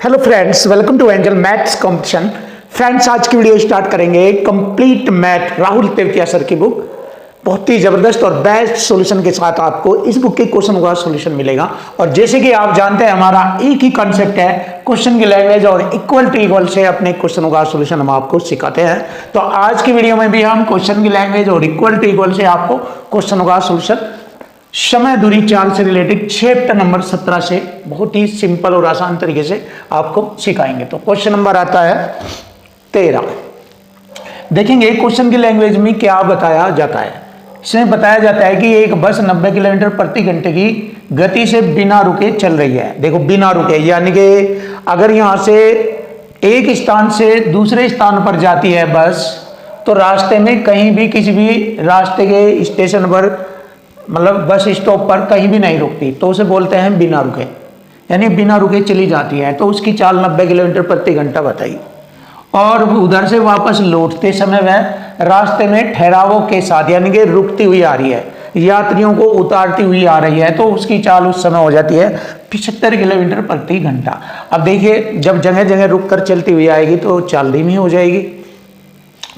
Hello friends, welcome to Angel maths competition. Friends, आज की video start करेंगे complete math Rahul Tewatia sir की book. बहुत ही जबरदस्त और बेस्ट सॉल्यूशन के साथ आपको इस बुक के क्वेश्चन का सॉल्यूशन मिलेगा। और जैसे कि आप जानते हैं, हमारा एक ही कॉन्सेप्ट है, क्वेश्चन की लैंग्वेज और इक्वल टू इक्वल से अपने क्वेश्चन का सॉल्यूशन हम आपको सिखाते हैं। तो आज की वीडियो में भी हम क्वेश्चन की लैंग्वेज और इक्वल टू इक्वल से आपको क्वेश्चन का सॉल्यूशन समय दूरी चाल से रिलेटेड चैप्टर नंबर 17 से बहुत ही सिंपल और आसान तरीके से आपको सिखाएंगे। तो क्वेश्चन नंबर आता है 13। देखेंगे क्वेश्चन की लैंग्वेज में क्या बताया जाता है। इसमें बताया जाता है कि एक बस 90 किलोमीटर प्रति घंटे की गति से बिना रुके चल रही है। देखो, बिना रुके यानी कि अगर यहां से एक स्थान से दूसरे स्थान पर जाती है बस, तो रास्ते में कहीं भी किसी भी रास्ते के स्टेशन पर, मतलब बस स्टॉप पर कहीं भी नहीं रुकती, तो उसे बोलते हैं बिना रुके, यानी बिना रुके चली जाती है। तो उसकी चाल 90 किलोमीटर प्रति घंटा बताई। और उधर से वापस लौटते समय वह रास्ते में ठहरावों के साथ, यानी कि रुकती हुई आ रही है, यात्रियों को उतारती हुई आ रही है, तो उसकी चाल उस समय हो जाती है 75 किलोमीटर प्रति घंटा। अब देखिए, जब जगह जगह रुक कर चलती हुई आएगी तो चाल धीमी हो जाएगी,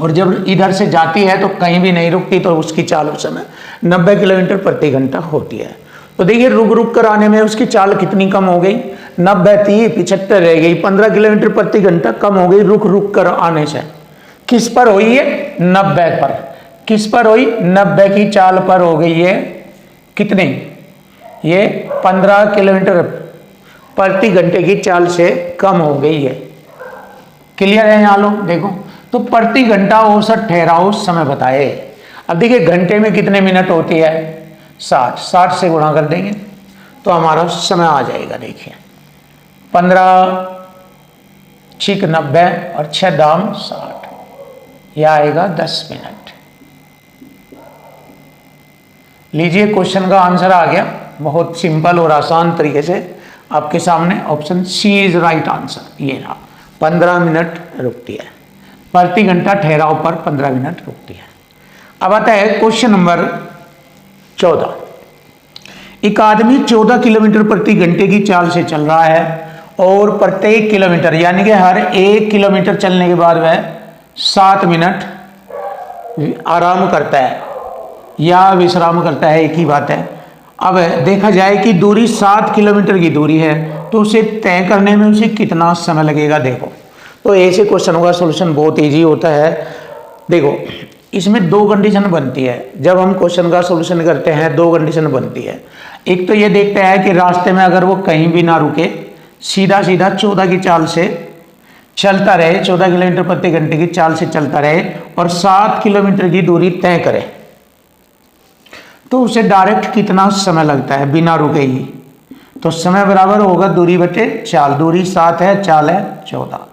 और जब इधर से जाती है तो कहीं भी नहीं रुकती, तो उसकी चाल उस समय 90 किलोमीटर प्रति घंटा होती है। तो देखिए, रुक रुक कर आने में उसकी चाल कितनी कम हो गई, 90 थी 75 रह गई, 15 किलोमीटर प्रति घंटा कम हो गई रुक रुक कर आने से। किस पर हुई है? 90 पर। किस पर हुई? 90 की चाल पर हो गई है। कितनी? ये 15 किलोमीटर प्रति घंटे की चाल से कम हो गई है। क्लियर है यहाँ लोग? देखो, तो प्रति घंटा औसत ठहराव समय बताए। अब देखिए, घंटे में कितने मिनट होती है? 60 से गुणा कर देंगे तो हमारा समय आ जाएगा। देखिए, 15 छिक 90 और 6 दाम 60, यह आएगा 10 मिनट। लीजिए, क्वेश्चन का आंसर आ गया, बहुत सिंपल और आसान तरीके से आपके सामने। Option C is right answer. ये रहा, 15 मिनट रुकती है प्रति घंटा ठहराव पर, 15 मिनट रुकती है। अब आता है क्वेश्चन नंबर 14। एक आदमी 14 किलोमीटर प्रति घंटे की चाल से चल रहा है और प्रत्येक किलोमीटर, यानी कि हर 1 किलोमीटर चलने के बाद वह 7 मिनट आराम करता है या विश्राम करता है, एक ही बात है। अब देखा जाए कि दूरी 7 किलोमीटर की दूरी है, तो उसे तय करने में उसे कितना समय लगेगा। देखो, तो ऐसे क्वेश्चन का सॉल्यूशन बहुत इजी होता है। देखो, इसमें 2 कंडीशन बनती है। जब हम क्वेश्चन का सॉल्यूशन करते हैं 2 कंडीशन बनती है। एक तो ये देखते हैं कि रास्ते में अगर वो कहीं भी ना रुके, सीधा सीधा 14 की चाल से चलता रहे, 14 किलोमीटर प्रति घंटे की चाल से चलता रहे और 7 किलोमीटर की दूरी तय करे, तो उसे डायरेक्ट कितना समय लगता है बिना रुके ही। तो समय बराबर होगा दूरी बटे चाल। दूरी 7 है, चाल है 14,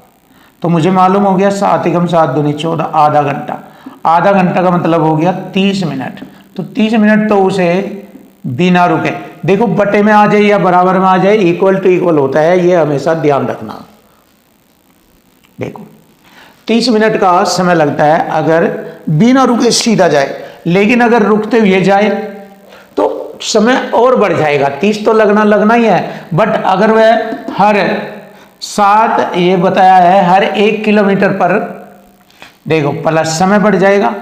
तो मुझे मालूम हो गया 7 एकम 7 दूनी 14, आधा घंटा। आधा घंटा का मतलब हो गया 30 मिनट। तो 30 मिनट तो उसे बिना रुके, देखो बटे में आ जाए या बराबर में आ जाए, इक्वल टू इक्वल होता है, ये हमेशा ध्यान रखना। देखो, 30 मिनट का समय लगता है अगर बिना रुके सीधा जाए, लेकिन अगर रुकते हुए जाए तो समय और बढ़ जाएगा। 30 तो लगना ही है, बट अगर वह हर 7, ये बताया है हर 1 किलोमीटर पर, देखो प्लस समय बढ़ जाएगा,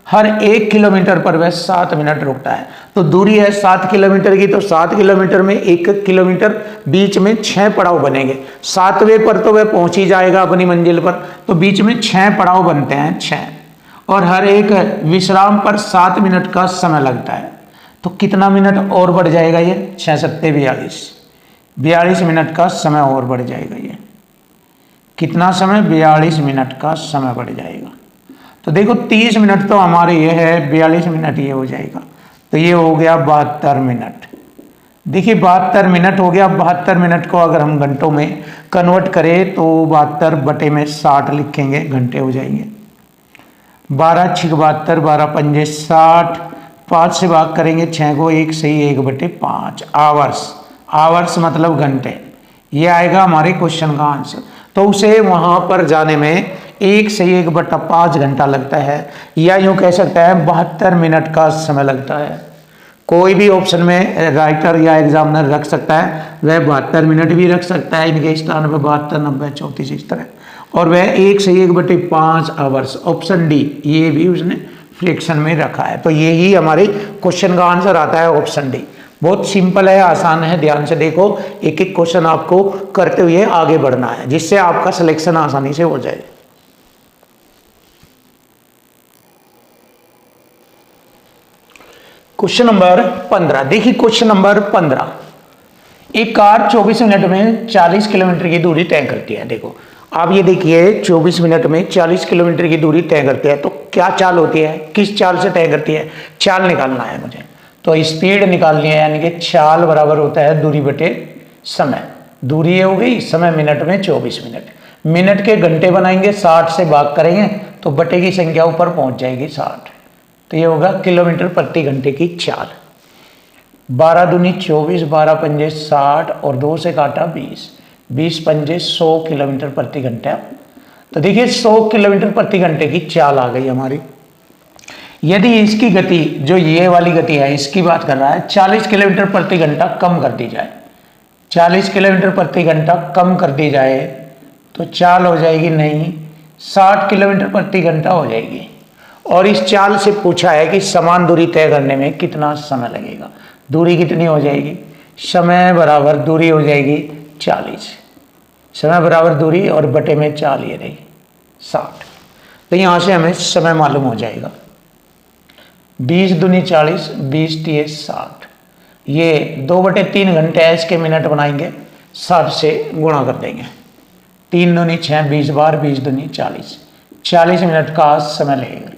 हर 1 किलोमीटर पर वह 7 मिनट रुकता है। तो दूरी है 7 किलोमीटर की, तो 7 किलोमीटर में 1 किलोमीटर बीच में 6 पड़ाव बनेंगे। 7वें पर तो वह पहुंच ही जाएगा अपनी मंजिल पर, तो बीच में 6 पड़ाव बनते हैं, 6, और हर एक विश्राम पर 7 मिनट का समय लगता है। तो कितना मिनट और बढ़ जाएगा? ये 6 सत्ते 42 मिनट का समय और बढ़ जाएगा। ये कितना समय? 42 मिनट का समय बढ़ जाएगा। तो देखो, 30 मिनट तो हमारे ये है, 42 मिनट ये हो जाएगा, तो ये हो गया 72 मिनट। देखिए, 72 मिनट हो गया। 72 मिनट को अगर हम घंटों में कन्वर्ट करें तो 72 बटे में 60 लिखेंगे, घंटे हो जाएंगे। 12 छिक 72, 12 पंजे 60, 5 से भाग करेंगे 6 को, 1 से ही 1 बटे 5 आवर्स। आवर्स मतलब घंटे। ये आएगा हमारे क्वेश्चन का आंसर। तो उसे वहां पर जाने में 1 से 1 बटा 5 घंटा लगता है, या यूं कह सकता है 72 मिनट का समय लगता है। कोई भी ऑप्शन में राइटर या एग्जामिनर रख सकता है। वह 72 मिनट भी रख सकता है, इनके स्थान पर 72, 90, 34 इस तरह। और वह 1 से 1/5 आवर्स, ऑप्शन डी, ये भी उसने फ्रैक्शन में रखा है। तो यही हमारे क्वेश्चन का आंसर आता है, ऑप्शन डी। बहुत सिंपल है, आसान है, ध्यान से देखो। एक एक क्वेश्चन आपको करते हुए आगे बढ़ना है, जिससे आपका सिलेक्शन आसानी से हो जाए। क्वेश्चन नंबर 15, देखिए क्वेश्चन नंबर 15। एक कार 24 मिनट में 40 किलोमीटर की दूरी तय करती है। देखो आप ये देखिए, 24 मिनट में 40 किलोमीटर की दूरी तय करती है, तो क्या चाल होती है, किस चाल से तय करती है, चाल निकालना है मुझे। तो स्पीड निकालनी है, यानी कि चाल बराबर होता है दूरी बटे समय। दूरी हो गई, समय मिनट में 24 मिनट, मिनट के घंटे बनाएंगे, 60 से भाग करेंगे तो बटे की संख्या ऊपर पहुंच जाएगी 60। तो ये होगा किलोमीटर प्रति घंटे की चाल। 12 दूनी 24, 12 पंजे 60 और 2 से काटा 20, 20 पंजे 100 किलोमीटर प्रति घंटा। तो देखिए 100 किलोमीटर प्रति घंटे की चाल आ गई हमारी। यदि इसकी गति, जो ये वाली गति है इसकी बात कर रहा है, 40 किलोमीटर प्रति घंटा कम कर दी जाए, 40 किलोमीटर प्रति घंटा कम कर दी जाए तो चाल हो जाएगी नहीं, 60 किलोमीटर प्रति घंटा हो जाएगी। और इस चाल से पूछा है कि समान दूरी तय करने में कितना समय लगेगा। दूरी कितनी हो जाएगी, समय बराबर दूरी हो जाएगी 40, समय बराबर दूरी और बटे में चाल ये रही 60। तो यहाँ से हमें समय मालूम हो जाएगा, 20 दूनी 40, 20 तिये 60, ये 2/3 घंटे है, इसके मिनट बनाएंगे, 60 से गुणा कर देंगे, 3 दूनी 6, 20 बार 20 दूनी 40, 40 मिनट का समय लगेगा।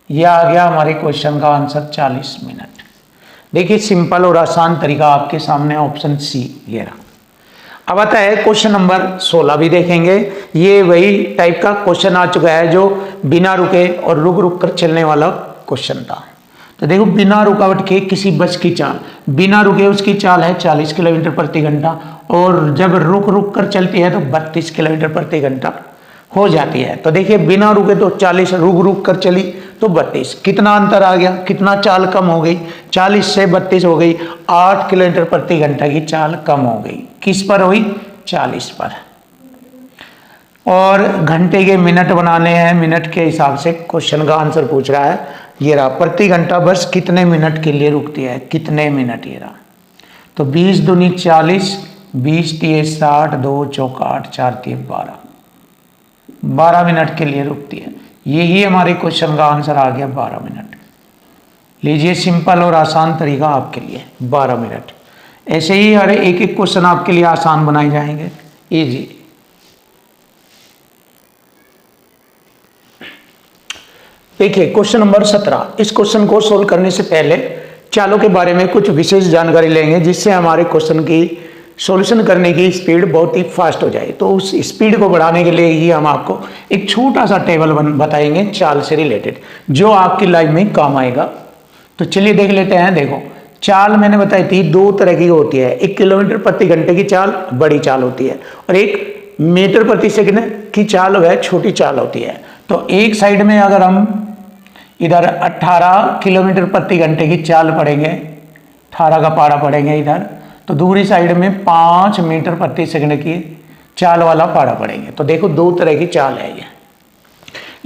यह आ गया हमारे क्वेश्चन का आंसर, 40 मिनट। देखिए सिंपल और आसान तरीका आपके सामने, ऑप्शन सी ये रहा। अब आता है क्वेश्चन नंबर 16 भी देखेंगे। ये वही टाइप का क्वेश्चन आ चुका है जो बिना रुके और रुक रुक कर चलने वाला क्वेश्चन था। तो देखो, बिना रुकावट के किसी बस की चाल, बिना रुके उसकी चाल है 40 किलोमीटर प्रति घंटा, और जब रुक रुक कर चलती है तो 32 किलोमीटर प्रति घंटा हो जाती है। तो देखिए बिना रुके तो 40, रुक रुक कर चली तो 32, कितना अंतर आ गया, कितना चाल कम हो गई, 40 से 32 हो गई, 8 किलोमीटर प्रति घंटा की चाल कम हो गई। किस पर हुई, 40 पर। और घंटे के मिनट बनाने हैं, मिनट के हिसाब से क्वेश्चन का आंसर पूछ रहा है। ये रहा, प्रति घंटा बस कितने मिनट के लिए रुकती है, कितने मिनट, ये रहा। तो 20 दूनी 40, 20 तिये 60, 2 चौका 8, 4 तिये 12, 12 मिनट के लिए रुकती है। यही हमारे क्वेश्चन का आंसर आ गया, 12 मिनट। लीजिए सिंपल और आसान तरीका आपके लिए, 12 मिनट। ऐसे ही हर एक एक क्वेश्चन आपके लिए आसान बनाए जाएंगे, इजी। देखिए क्वेश्चन नंबर 17। इस क्वेश्चन को सोल्व करने से पहले चालों के बारे में कुछ विशेष जानकारी लेंगे, जिससे हमारे क्वेश्चन की सॉल्यूशन करने की स्पीड बहुत ही फास्ट हो जाए। तो उस स्पीड को बढ़ाने के लिए ही हम आपको एक छोटा सा टेबल बताएंगे चाल से रिलेटेड, जो आपकी लाइफ में काम आएगा। तो चलिए देख लेते हैं। देखो, चाल मैंने बताई थी 2 तरह की होती है, 1 किलोमीटर प्रति घंटे की चाल बड़ी चाल होती है, और 1 मीटर प्रति सेकंड की चाल वह छोटी चाल होती है। तो एक साइड में अगर हम इधर 18 किलोमीटर प्रति घंटे की चाल पढ़ेंगे, 18 का पारा पढ़ेंगे इधर, तो दूसरी साइड में 5 मीटर प्रति सेकंड की चाल वाला पारा पढ़ेंगे। तो देखो 2 तरह की चाल है ये,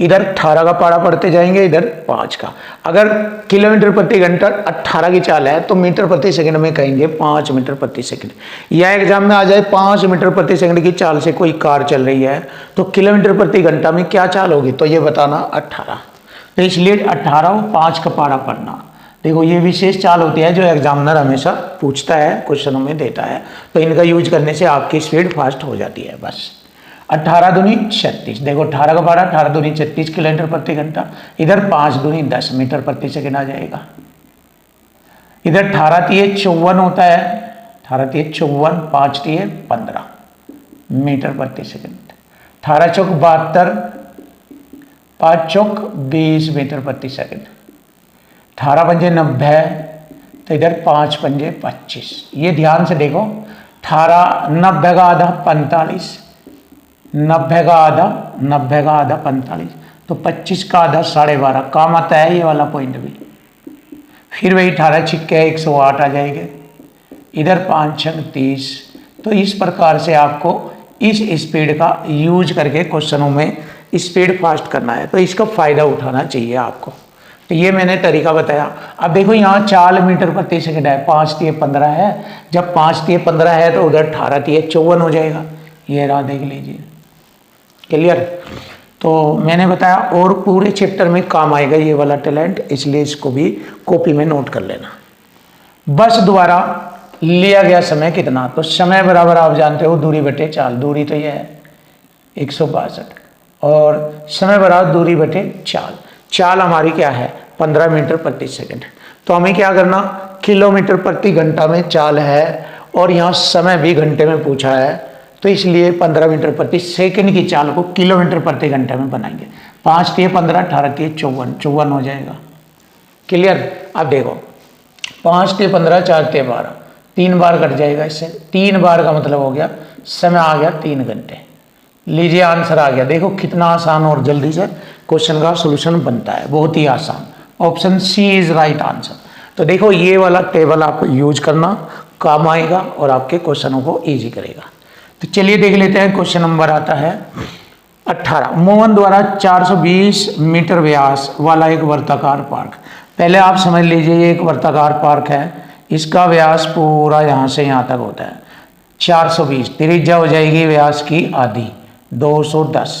इधर 18 का पारा पढ़ते जाएंगे, इधर 5 का। अगर किलोमीटर प्रति घंटा 18 की चाल है तो मीटर प्रति सेकंड में कहेंगे 5 मीटर प्रति सेकंड। या एग्जाम में आ जाए 5 मीटर प्रति सेकंड की चाल से कोई कार चल रही है तो किलोमीटर प्रति घंटा में क्या चाल होगी, तो ये बताना 18। तो इसलिए 18 और 5 का पारा पढ़ना। देखो ये विशेष चाल होती है जो एग्जामिनर हमेशा पूछता है, क्वेश्चनों में देता है, तो इनका यूज करने से आपकी स्पीड फास्ट हो जाती है। बस 18 दूनी 36, देखो 18 का पारा, 18 दूनी 36 किलोमीटर प्रति घंटा, इधर 5 दूनी 10 मीटर प्रति सेकंड आ जाएगा। इधर 18 तिये 54 होता है, 18 तिये 54, 5 तिये 15 मीटर प्रति सेकंड, 18 चौक 72, 5 चौक 20 मीटर प्रति सेकंड, 18 पंजे 90, तो इधर 5 पंजे 25। ये ध्यान से देखो, 18 90 का आधा 45, 90 का आधा 45, तो 25 का आधा 12.5 काम आता है ये वाला पॉइंट भी। फिर वही 18 छिक्के 108 आ जाएंगे, इधर 5 छंग 30। तो इस प्रकार से आपको इस स्पीड का यूज करके क्वेश्चनों में स्पीड फास्ट करना है, तो इसका फ़ायदा उठाना चाहिए आपको। तो ये मैंने तरीका बताया। अब देखो यहाँ 4 मीटर प्रति सेकंड है, 5 तिये 15 है। जब 5 तिये 15 है तो उधर 18 तिये 54 हो जाएगा। ये रहा, देख लीजिए, क्लियर। तो मैंने बताया और पूरे चैप्टर में काम आएगा ये वाला टैलेंट, इसलिए इसको भी कॉपी में नोट कर लेना। बस द्वारा लिया गया समय कितना, तो समय बराबर आप जानते हो दूरी बटे चाल। दूरी तो ये है 162 और समय बराबर दूरी बटे चाल। चाल हमारी क्या है 15 मीटर प्रति सेकंड। तो हमें क्या करना, किलोमीटर प्रति घंटा में चाल है और यहाँ समय भी घंटे में पूछा है, तो इसलिए 15 मीटर प्रति सेकंड की चाल को किलोमीटर प्रति घंटे में बनाएंगे। 5 तिये 15, 18 तिये 54, 54 हो जाएगा। क्लियर। अब देखो 5 तिये 15, 4 तिये 12, 3 बार कट जाएगा इससे। 3 बार का मतलब हो गया समय आ गया 3 घंटे। लीजिए आंसर आ गया। देखो कितना आसान और जल्दी से क्वेश्चन का सॉल्यूशन बनता है, बहुत ही आसान। Option C is right answer. तो देखो ये वाला टेबल आप यूज करना, काम आएगा और आपके क्वेश्चनों को इजी करेगा। तो चलिए देख लेते हैं। क्वेश्चन नंबर आता है 18। मोहन द्वारा 420 मीटर व्यास वाला एक वर्ताकार पार्क। पहले आप समझ लीजिए ये एक वर्ताकार पार्क है, इसका व्यास पूरा यहाँ से यहाँ तक होता है 420। त्रिज्या हो जाएगी व्यास की आधी 210।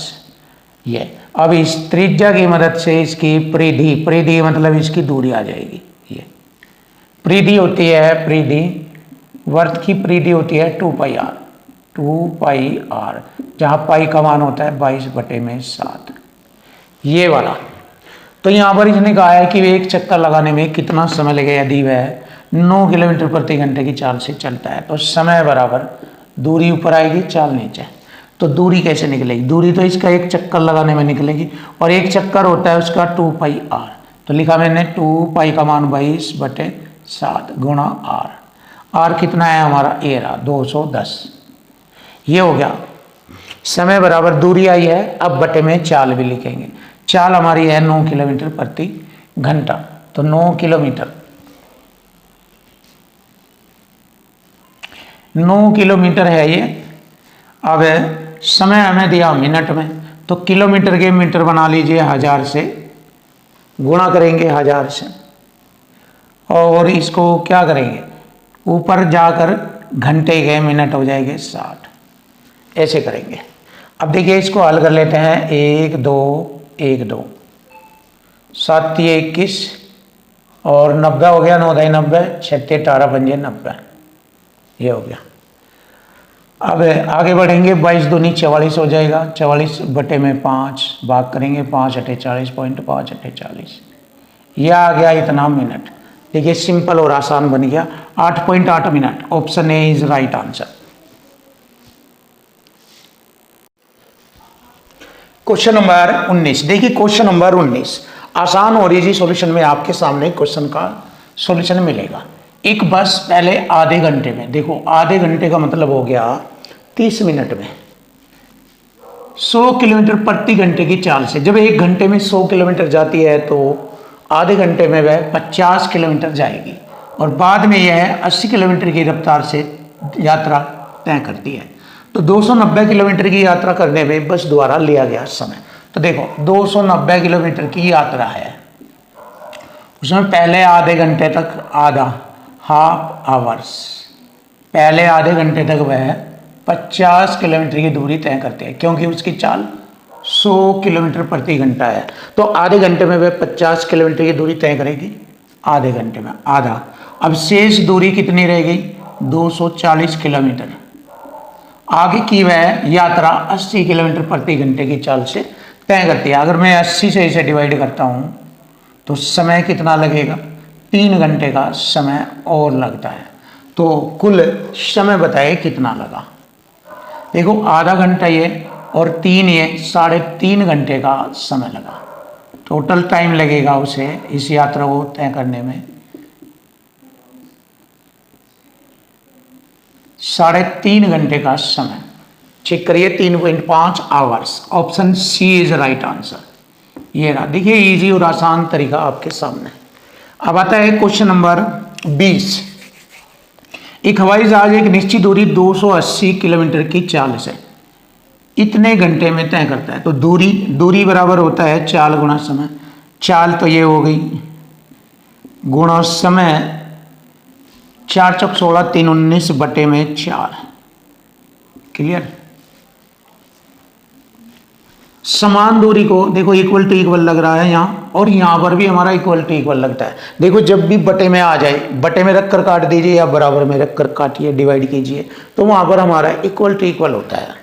ये अब इस त्रिज्या की मदद से इसकी परिधि, परिधि मतलब इसकी दूरी आ जाएगी। ये परिधि होती है, परिधि वर्त की परिधि होती है 2 पाई आर। 2 पाई आर, जहाँ पाई का मान होता है 22/7, ये वाला। तो यहाँ पर इसने कहा है कि एक चक्कर लगाने में कितना समय लगेगा। यदि वह 9 किलोमीटर प्रति घंटे की चाल से चलता है तो समय बराबर दूरी ऊपर आएगी, चाल नीचे। तो दूरी कैसे निकलेगी, दूरी तो इसका एक चक्कर लगाने में निकलेगी और एक चक्कर होता है उसका 2 पाई आर। तो लिखा मैंने 2 पाई का मान 22/7 गुणा आर। आर कितना है हमारा, ए रहा 210। ये हो गया। समय बराबर दूरी आई है, अब बटे में चाल भी लिखेंगे। चाल हमारी है 9 किलोमीटर प्रति घंटा, तो 9 किलोमीटर, 9 किलोमीटर है ये। अब समय हमें दिया मिनट में, तो किलोमीटर के मीटर बना लीजिए 1000 से, गुणा करेंगे 1000 से और इसको क्या करेंगे ऊपर जाकर घंटे के मिनट हो जाएंगे 60, ऐसे करेंगे। अब देखिए इसको हल कर लेते हैं। 1 2 1 2 7 तिये 21 और 90 हो गया, 9 दाई 90, 6 तिये 18 पंजे 90, ये हो गया। अब आगे बढ़ेंगे। 22 दूनी 44 हो जाएगा, 44 बटे में 5 भाग करेंगे, 5 अठे 40, 5 अठे 40, यह आ गया इतना मिनट। देखिए सिंपल और आसान बन गया, 8.8 minute. Option A is right answer. Question number 19। देखिए क्वेश्चन नंबर 19 आसान और इजी सॉल्यूशन में आपके सामने क्वेश्चन का सॉल्यूशन मिलेगा। एक बस पहले आधे घंटे में, देखो आधे घंटे का मतलब हो गया 30 मिनट में 100 किलोमीटर प्रति घंटे की चाल से, जब एक घंटे में 100 किलोमीटर जाती है तो आधे घंटे में वह 50 किलोमीटर जाएगी और बाद में यह 80 किलोमीटर की रफ्तार से यात्रा तय करती है। तो 290 किलोमीटर की यात्रा करने में बस द्वारा लिया गया समय। तो देखो 290 किलोमीटर की यात्रा है, उसमें पहले आधे घंटे तक, आधा हाफ आवर्स, पहले आधे घंटे तक वह 50 किलोमीटर की दूरी तय करते हैं क्योंकि उसकी चाल 100 किलोमीटर प्रति घंटा है। तो आधे घंटे में वह 50 किलोमीटर की दूरी तय करेगी, आधे घंटे में आधा। अब शेष दूरी कितनी रह गई 240 किलोमीटर। आगे की वह यात्रा 80 किलोमीटर प्रति घंटे की चाल से तय करती है। अगर मैं 80 से इसे डिवाइड करता हूँ तो समय कितना लगेगा, 3 घंटे का समय और लगता है। तो कुल समय बताए कितना लगा। देखो आधा घंटा ये और 3 ये 3.5 घंटे का समय लगा। टोटल टाइम लगेगा उसे इस यात्रा को तय करने में 3.5 घंटे का समय। चेक करिए 3.5 hours. Option C is right answer. ये रहा, देखिए इजी और आसान तरीका आपके सामने। अब आता है क्वेश्चन नंबर 20। एक हवाई जहाज एक निश्चित दूरी 280 किलोमीटर की चाल से इतने घंटे में तय करता है। तो दूरी बराबर होता है चाल गुणा समय। चाल तो ये हो गई गुणा समय, 4 चौक 16, 3 19 बटे में 4। क्लियर। समान दूरी को देखो इक्वल टू इक्वल लग रहा है यहाँ, और यहाँ पर भी हमारा इक्वल टू इक्वल लगता है। देखो जब भी बटे में आ जाए, बटे में रखकर काट दीजिए या बराबर में रखकर काटिए, डिवाइड कीजिए, तो वहां पर हमारा इक्वल टू इक्वल होता है।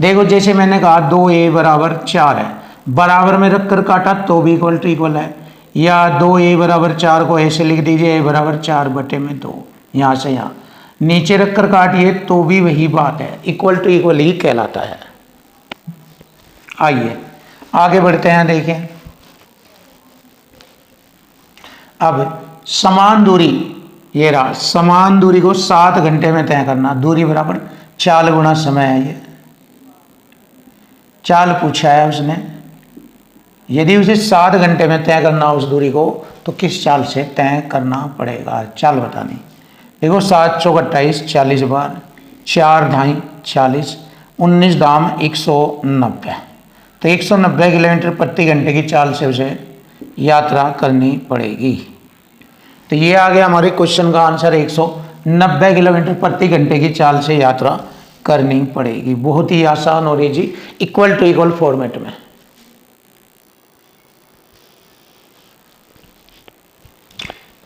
देखो जैसे मैंने कहा 2a बराबर 4 है, बराबर में रखकर काटा तो भी इक्वल टू इक्वल है, या 2a बराबर 4 को ऐसे लिख दीजिए a बराबर 4 बटे में 2, यहाँ से यहाँ नीचे रखकर काटिए तो भी वही बात है, इक्वल टू इक्वल ही कहलाता है। आइए आगे बढ़ते हैं। देखिए अब समान दूरी, ये रहा समान दूरी को 7 घंटे में तय करना। दूरी बराबर चाल गुणा समय है। ये चाल पूछा है उसने, यदि उसे 7 घंटे में तय करना उस दूरी को, तो किस चाल से तय करना पड़ेगा, चाल बतानी। देखो 7 चौक 28, 40 बार, 4 ढाई 40, 19 दाम 190। तो 190 किलोमीटर प्रति घंटे की चाल से उसे यात्रा करनी पड़ेगी। तो ये आ गया हमारे क्वेश्चन का आंसर, 190 किलोमीटर प्रति घंटे की चाल से यात्रा करनी पड़ेगी। बहुत ही आसान और easy, equal to equal format में।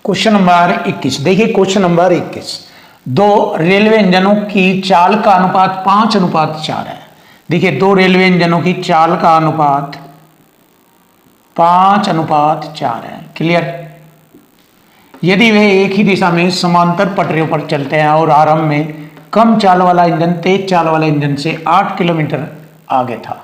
Question number 21। देखिए क्वेश्चन नंबर 21, दो रेलवे इंजनों की चाल का अनुपात 5:4 है। देखिए दो रेलवे इंजनों की चाल का अनुपात 5:4 है। क्लियर। यदि वे एक ही दिशा में समांतर पटरियों पर चलते हैं और आरंभ में कम चाल वाला इंजन तेज चाल वाले इंजन से 8 किलोमीटर आगे था,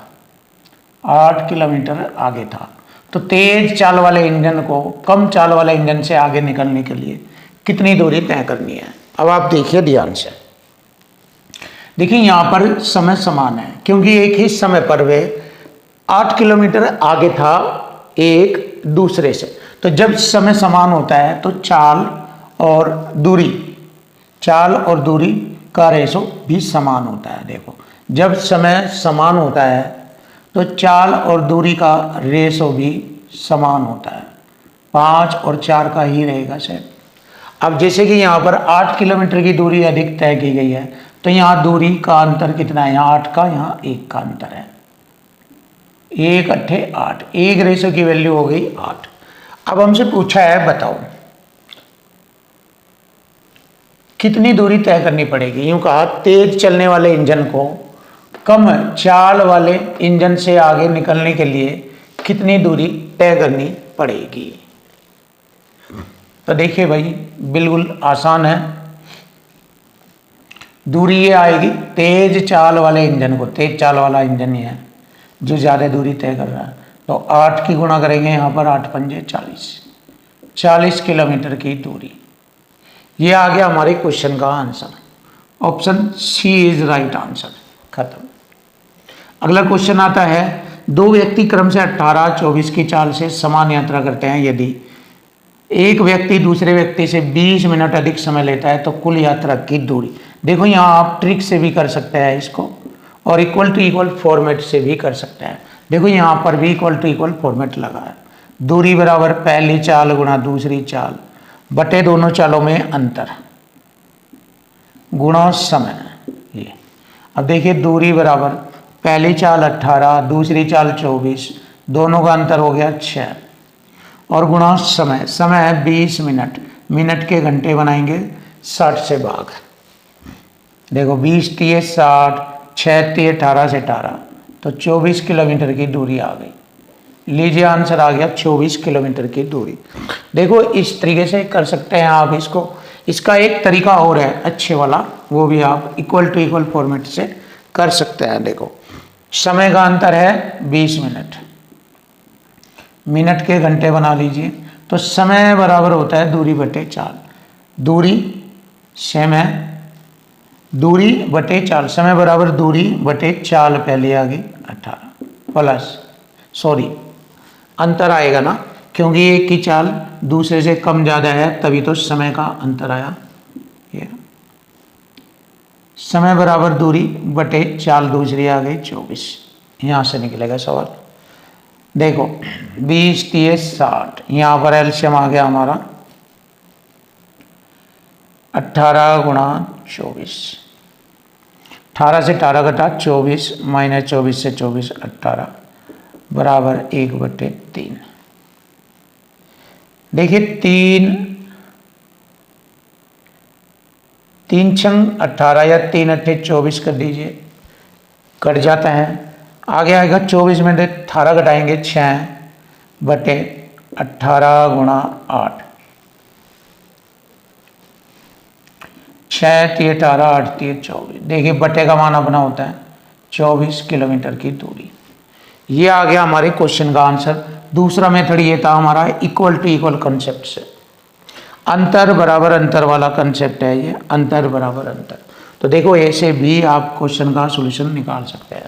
8 किलोमीटर आगे था, तो तेज चाल वाले इंजन को कम चाल वाले इंजन से आगे निकलने के लिए कितनी दूरी तय करनी है। अब आप देखिए ध्यान से। देखिए यहां पर समय समान है, क्योंकि एक ही समय पर वे 8 किलोमीटर आगे था एक दूसरे से। तो जब समय समान होता है तो चाल और दूरी का रेशो भी समान होता है। देखो जब समय समान होता है तो चाल और दूरी का रेशो भी समान होता है, 5 और 4 का ही रहेगा सेम। अब जैसे कि यहाँ पर 8 किलोमीटर की दूरी अधिक तय की गई है, तो यहाँ दूरी का अंतर कितना है, यहाँ 8 का, यहाँ 1 का अंतर है। 1 8 8, 1 रेशो की वैल्यू हो गई 8। अब हमसे पूछा है बताओ कितनी दूरी तय करनी पड़ेगी। यूं कहा तेज चलने वाले इंजन को कम चाल वाले इंजन से आगे निकलने के लिए कितनी दूरी तय करनी पड़ेगी। तो देखिए भाई बिल्कुल आसान है। दूरी ये आएगी तेज चाल वाले इंजन को, तेज चाल वाला इंजन ही है जो ज़्यादा दूरी तय कर रहा है, तो 8 की गुणा करेंगे यहाँ पर, 8 पंजे 40, 40 किलोमीटर की दूरी। ये आ गया हमारे क्वेश्चन का answer. Option C is right answer. खत्म। अगला क्वेश्चन आता है, दो व्यक्ति क्रम से 18-24 की चाल से समान यात्रा करते हैं। यदि एक व्यक्ति दूसरे व्यक्ति से 20 मिनट अधिक समय लेता है तो कुल यात्रा की दूरी। देखो यहाँ आप ट्रिक से भी कर सकते हैं इसको, और इक्वल टू इक्वल फॉर्मेट से भी कर सकते हैं। देखो यहाँ पर भी इक्वल टू इक्वल फॉर्मेट लगा है। दूरी बराबर पहली चाल गुणा दूसरी चाल बटे दोनों चालों में अंतर गुणा समय। ये अब देखिए दूरी बराबर पहली चाल 18, दूसरी चाल 24, दोनों का अंतर हो गया 6, और गुणा समय, समय है 20 मिनट, मिनट के घंटे बनाएंगे 60 से भाग। देखो 20 तिये 60, 6 तिये 18 से 18, तो 24 किलोमीटर की दूरी आ गई। लीजिए आंसर आ गया 24 किलोमीटर की दूरी। देखो इस तरीके से कर सकते हैं आप इसको। इसका एक तरीका और है अच्छे वाला, वो भी आप इक्वल टू इक्वल फॉर्मेट से कर सकते हैं। देखो समय का अंतर है 20 मिनट, मिनट के घंटे बना लीजिए, तो समय बराबर होता है दूरी बटे चाल। दूरी सेम है, दूरी बटे चाल, समय बराबर दूरी बटे चाल, पहले आ गई 18 प्लस, सॉरी अंतर आएगा ना, क्योंकि एक की चाल दूसरे से कम ज़्यादा है तभी तो समय का अंतर आया। ये समय बराबर दूरी बटे चाल दूसरी आ गई 24। यहाँ से निकलेगा सवाल। देखो 20 30 60, यहाँ पर एलसीएम आ गया हमारा 18 गुणा 24। 18 से 18 घटा 24 माइनस 24 से 24 18 बराबर 1/3। देखिए 3 छंग 18 या 3 अट्ठे 24 कर दीजिए, कट जाता है। आगे आएगा 24 में 18 घटाएंगे 6/18 गुणा 8। 6 3 18 8 3 24। देखिए बटे का मान अपना होता है 24 किलोमीटर की दूरी। ये आ गया हमारे क्वेश्चन का आंसर। दूसरा मेथड ये था हमारा इक्वल टू इक्वल कंसेप्ट से, अंतर बराबर अंतर वाला कंसेप्ट है ये, अंतर बराबर अंतर। तो देखो ऐसे भी आप क्वेश्चन का सॉल्यूशन निकाल सकते हैं।